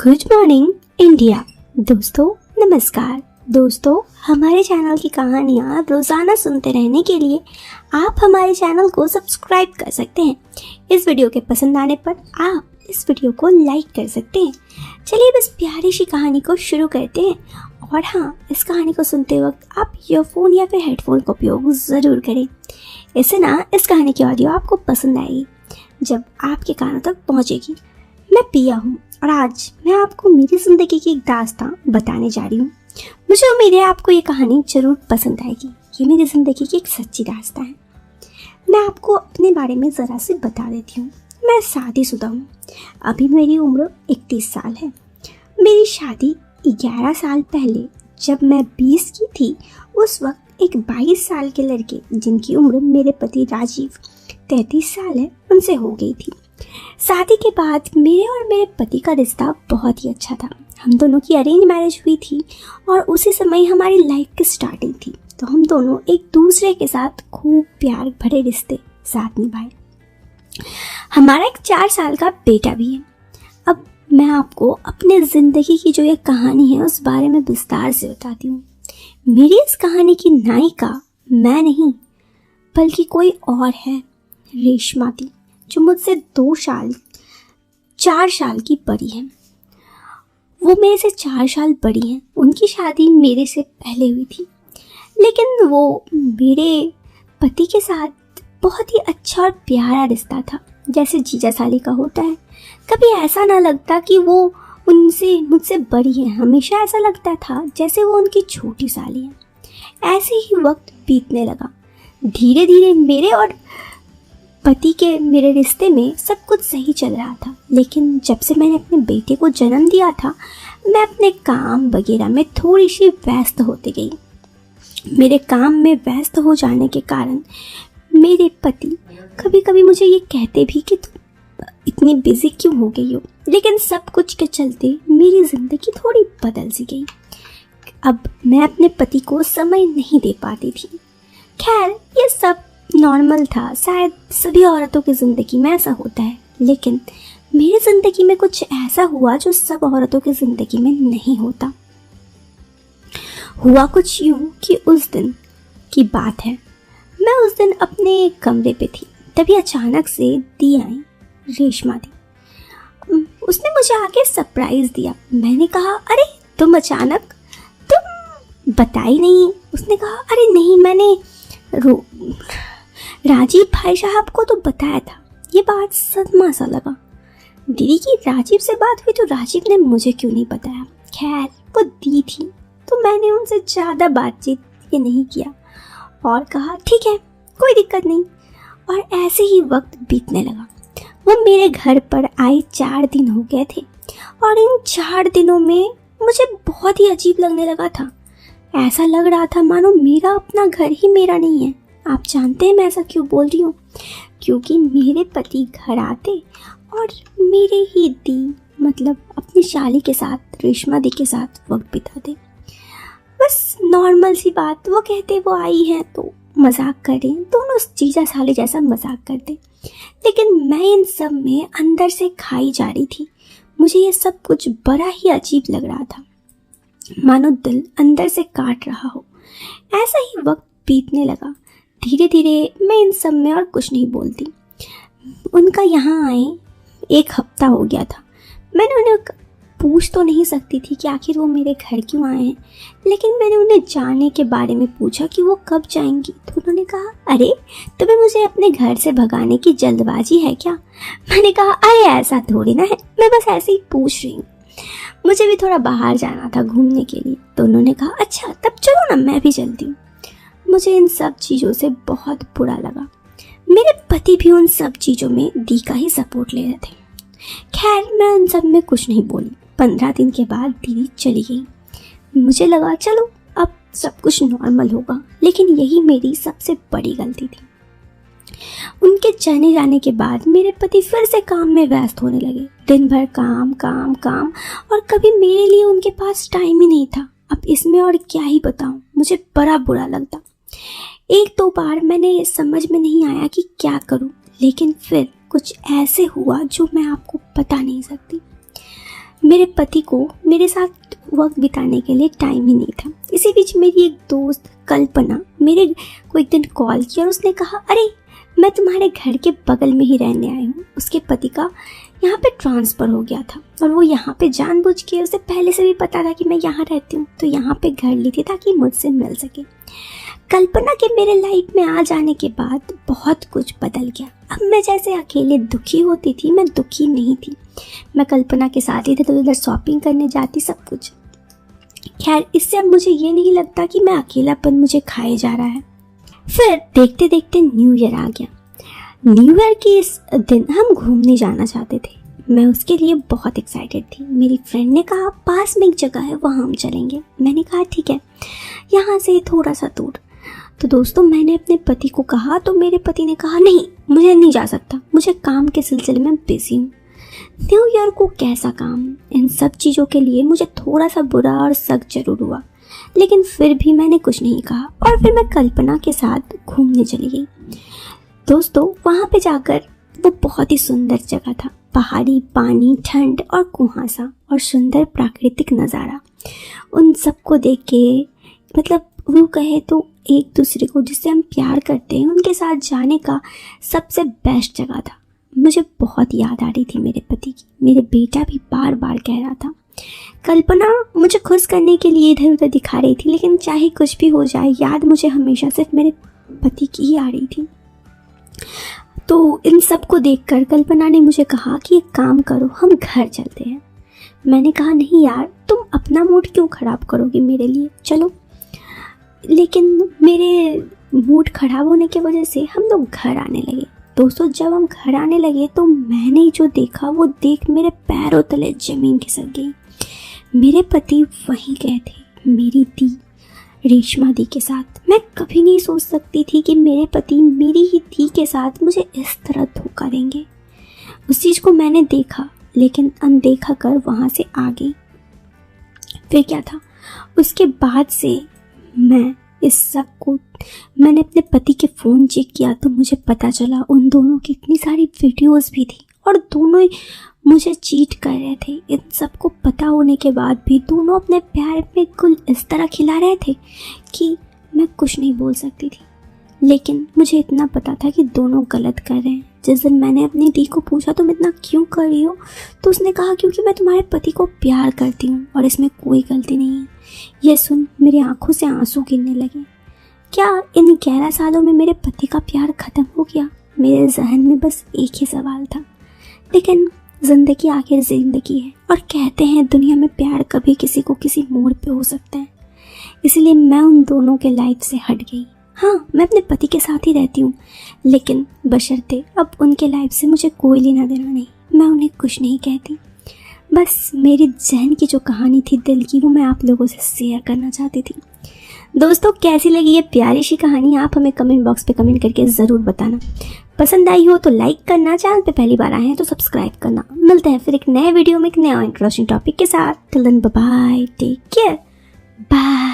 Good morning India. दोस्तों नमस्कार। दोस्तों हमारे चैनल की कहानियाँ रोज़ाना सुनते रहने के लिए आप हमारे चैनल को सब्सक्राइब कर सकते हैं। इस वीडियो के पसंद आने पर आप इस वीडियो को लाइक कर सकते हैं। चलिए बस प्यारी सी कहानी को शुरू करते हैं। और हाँ, इस कहानी को सुनते वक्त आप ईयरफोन या फिर हेडफोन का उपयोग ज़रूर करें। इससे इस कहानी की ऑडियो आपको पसंद आएगी जब आपके कानों तक पहुँचेगी। मैं पिया हूँ और आज मैं आपको मेरी ज़िंदगी की एक दास्तान बताने जा रही हूँ। मुझे उम्मीद है आपको ये कहानी ज़रूर पसंद आएगी। ये मेरी ज़िंदगी की एक सच्ची दास्तान है। मैं आपको अपने बारे में ज़रा से बता देती हूँ। मैं शादीशुदा हूँ। अभी मेरी उम्र 31 साल है। मेरी शादी 11 साल पहले जब मैं 20 की थी, उस वक्त एक 22 साल के लड़के जिनकी उम्र मेरे पति राजीव 33 साल है, उनसे हो गई थी। शादी के बाद मेरे और मेरे पति का रिश्ता बहुत ही अच्छा था। हम दोनों की अरेंज मैरिज हुई थी और उसी समय हमारी लाइफ की स्टार्टिंग थी, तो हम दोनों एक दूसरे के साथ खूब प्यार भरे रिश्ते साथ निभाए। हमारा एक 4 साल का बेटा भी है। अब मैं आपको अपने ज़िंदगी की जो ये कहानी है उस बारे में विस्तार से बताती हूँ। मेरी इस कहानी की नायिका मैं नहीं बल्कि कोई और है, रेशमा दी, जो मुझसे 4 साल की बड़ी है। वो मेरे से 4 साल बड़ी हैं। उनकी शादी मेरे से पहले हुई थी, लेकिन वो मेरे पति के साथ बहुत ही अच्छा और प्यारा रिश्ता था, जैसे जीजा साली का होता है। कभी ऐसा ना लगता कि वो मुझसे बड़ी है, हमेशा ऐसा लगता था जैसे वो उनकी छोटी साली है। ऐसे ही वक्त बीतने लगा। धीरे धीरे मेरे और पति के मेरे रिश्ते में सब कुछ सही चल रहा था, लेकिन जब से मैंने अपने बेटे को जन्म दिया था, मैं अपने काम वगैरह में थोड़ी सी व्यस्त होती गई। मेरे काम में व्यस्त हो जाने के कारण मेरे पति कभी कभी मुझे ये कहते भी कि तुम इतनी बिजी क्यों हो गई हो, लेकिन सब कुछ के चलते मेरी ज़िंदगी थोड़ी बदल सी गई। अब मैं अपने पति को समय नहीं दे पाती थी। खैर, ये सब नॉर्मल था। शायद सभी औरतों की ज़िंदगी में ऐसा होता है, लेकिन मेरी ज़िंदगी में कुछ ऐसा हुआ जो सब औरतों की ज़िंदगी में नहीं होता। हुआ कुछ यूँ कि उस दिन की बात है, मैं उस दिन अपने कमरे पे थी, तभी अचानक से दी आई, रेशमा दी। उसने मुझे आके सरप्राइज़ दिया। मैंने कहा, अरे तुम अचानक, तुम बताई नहीं। उसने कहा, अरे नहीं, मैंने राजीव भाई साहब को तो बताया था। ये बात सदमा सा लगा। दीदी की राजीव से बात हुई तो राजीव ने मुझे क्यों नहीं बताया। खैर, वो दी थी तो मैंने उनसे ज़्यादा बातचीत नहीं किया और कहा ठीक है, कोई दिक्कत नहीं। और ऐसे ही वक्त बीतने लगा। वो मेरे घर पर आए 4 दिन हो गए थे और इन 4 दिनों में मुझे बहुत ही अजीब लगने लगा था। ऐसा लग रहा था मानो मेरा अपना घर ही मेरा नहीं है। आप जानते हैं मैं ऐसा क्यों बोल रही हूँ? क्योंकि मेरे पति घर आते और मेरे ही दी, मतलब अपनी शाली के साथ, रेशमा दी के साथ वक्त बिताते। बस नॉर्मल सी बात। वो कहते वो आई है तो मजाक करें, दोनों जीजा साली जैसा मजाक करते। लेकिन मैं इन सब में अंदर से खाई जा रही थी। मुझे ये सब कुछ बड़ा ही अजीब लग रहा था, मानो दिल अंदर से काट रहा हो। ऐसा ही वक्त बीतने लगा। धीरे धीरे मैं इन सब में और कुछ नहीं बोलती। उनका यहाँ आए 1 हफ्ता हो गया था। मैंने उन्हें पूछ तो नहीं सकती थी कि आखिर वो मेरे घर क्यों आए हैं, लेकिन मैंने उन्हें जाने के बारे में पूछा कि वो कब जाएंगी, तो उन्होंने कहा, अरे तुम्हें मुझे अपने घर से भगाने की जल्दबाजी है क्या? मैंने कहा, अरे ऐसा थोड़ी ना है, मैं बस ऐसे ही पूछ रही हूँ, मुझे भी थोड़ा बाहर जाना था घूमने के लिए। तो उन्होंने कहा, अच्छा तब चलो ना, मैं भी चलती हूँ। मुझे इन सब चीज़ों से बहुत बुरा लगा। मेरे पति भी उन सब चीज़ों में दी का ही सपोर्ट ले रहे थे। खैर, मैं उन सब में कुछ नहीं बोली। 15 दिन के बाद दीदी चली गई। मुझे लगा चलो अब सब कुछ नॉर्मल होगा, लेकिन यही मेरी सबसे बड़ी गलती थी। उनके चले जाने के बाद मेरे पति फिर से काम में व्यस्त होने लगे। दिन भर काम काम काम, और कभी मेरे लिए उनके पास टाइम ही नहीं था। अब इसमें और क्या ही बताऊं, मुझे बड़ा बुरा लगता। 1-2 बार मैंने समझ में नहीं आया कि क्या करूं, लेकिन फिर कुछ ऐसे हुआ जो मैं आपको बता नहीं सकती। मेरे पति को मेरे साथ वक्त बिताने के लिए टाइम ही नहीं था। इसी बीच मेरी एक दोस्त कल्पना मेरे को एक दिन कॉल किया और उसने कहा, अरे मैं तुम्हारे घर के बगल में ही रहने आई हूँ। उसके पति का यहाँ पे ट्रांसफ़र हो गया था और वो यहाँ पे जानबूझ के, उसे पहले से भी पता था कि मैं यहाँ रहती हूँ, तो यहाँ पे घर ली थी ताकि मुझसे मिल सके। कल्पना के मेरे लाइफ में आ जाने के बाद बहुत कुछ बदल गया। अब मैं जैसे अकेले दुखी होती थी, मैं दुखी नहीं थी। मैं कल्पना के साथ इधर उधर शॉपिंग करने जाती, सब कुछ। खैर, इससे अब मुझे ये नहीं लगता कि मैं अकेलापन मुझे खाए जा रहा है। फिर देखते देखते न्यू ईयर आ गया। न्यू ईयर के इस दिन हम घूमने जाना चाहते थे। मैं उसके लिए बहुत एक्साइटेड थी। मेरी फ्रेंड ने कहा पास में एक जगह है, वहाँ हम चलेंगे। मैंने कहा ठीक है, यहाँ से थोड़ा सा दूर। तो दोस्तों, मैंने अपने पति को कहा तो मेरे पति ने कहा नहीं, मुझे नहीं जा सकता, मुझे काम के सिलसिले में बिजी हूँ। न्यू ईयर को कैसा काम, इन सब चीज़ों के लिए मुझे थोड़ा सा बुरा और सख्त जरूर हुआ, लेकिन फिर भी मैंने कुछ नहीं कहा और फिर मैं कल्पना के साथ घूमने चली गई। दोस्तों, वहाँ पे जाकर वो बहुत ही सुंदर जगह था। पहाड़ी, पानी, ठंड और कुहासा और सुंदर प्राकृतिक नज़ारा। उन सबको देख के, मतलब वो कहे तो एक दूसरे को जिससे हम प्यार करते हैं, उनके साथ जाने का सबसे बेस्ट जगह था। मुझे बहुत याद आ रही थी मेरे पति की। मेरे बेटा भी बार बार कह रहा था। कल्पना मुझे खुश करने के लिए इधर उधर दिखा रही थी, लेकिन चाहे कुछ भी हो जाए, याद मुझे हमेशा सिर्फ मेरे पति की ही आ रही थी। तो इन सब को देखकर कल्पना ने मुझे कहा कि एक काम करो, हम घर चलते हैं। मैंने कहा नहीं यार, तुम अपना मूड क्यों ख़राब करोगे मेरे लिए, चलो। लेकिन मेरे मूड ख़राब होने की वजह से हम लोग घर आने लगे। दोस्तों, जब हम घर आने लगे तो मैंने जो देखा वो देख मेरे पैरों तले ज़मीन खिसक गई। मेरे पति वहीं गए थे, मेरी दी रेशमा दी के साथ। मैं कभी नहीं सोच सकती थी कि मेरे पति मेरी ही दी के साथ मुझे इस तरह धोखा देंगे। उस चीज़ को मैंने देखा, लेकिन अनदेखा कर वहाँ से आ गई। फिर क्या था, उसके बाद से मैंने अपने पति के फ़ोन चेक किया तो मुझे पता चला उन दोनों की इतनी सारी वीडियोस भी थी और दोनों ही मुझे चीट कर रहे थे। इन सबको पता होने के बाद भी दोनों अपने प्यार में गुल इस तरह खिला रहे थे कि मैं कुछ नहीं बोल सकती थी। लेकिन मुझे इतना पता था कि दोनों गलत कर रहे हैं। जिस दिन मैंने अपनी दी को पूछा तुम इतना क्यों कर रही हो, तो उसने कहा क्योंकि मैं तुम्हारे पति को प्यार करती हूँ और इसमें कोई गलती नहीं है। यह सुन मेरी आंखों से आंसू गिरने लगे। क्या इन 11 सालों में मेरे पति का प्यार ख़त्म हो गया? मेरे जहन में बस एक ही सवाल था। लेकिन ज़िंदगी आखिर ज़िंदगी है और कहते हैं दुनिया में प्यार कभी किसी को किसी मोड़ पे हो सकता है। इसलिए मैं उन दोनों के लाइफ से हट गई। हाँ, मैं अपने पति के साथ ही रहती हूँ, लेकिन बशर्ते अब उनके लाइफ से मुझे कोई लेना देना नहीं। मैं उन्हें कुछ नहीं कहती। बस मेरी जहन की जो कहानी थी दिल की, वो मैं आप लोगों से शेयर करना चाहती थी। दोस्तों, कैसी लगी ये प्यारी सी कहानी, आप हमें कमेंट बॉक्स पे कमेंट करके ज़रूर बताना। पसंद आई हो तो लाइक करना, चैनल पे पहली बार आए हैं तो सब्सक्राइब करना। मिलते हैं फिर एक नए वीडियो में एक नए इंटरेस्टिंग टॉपिक के साथ। Till then bye bye, take care, bye.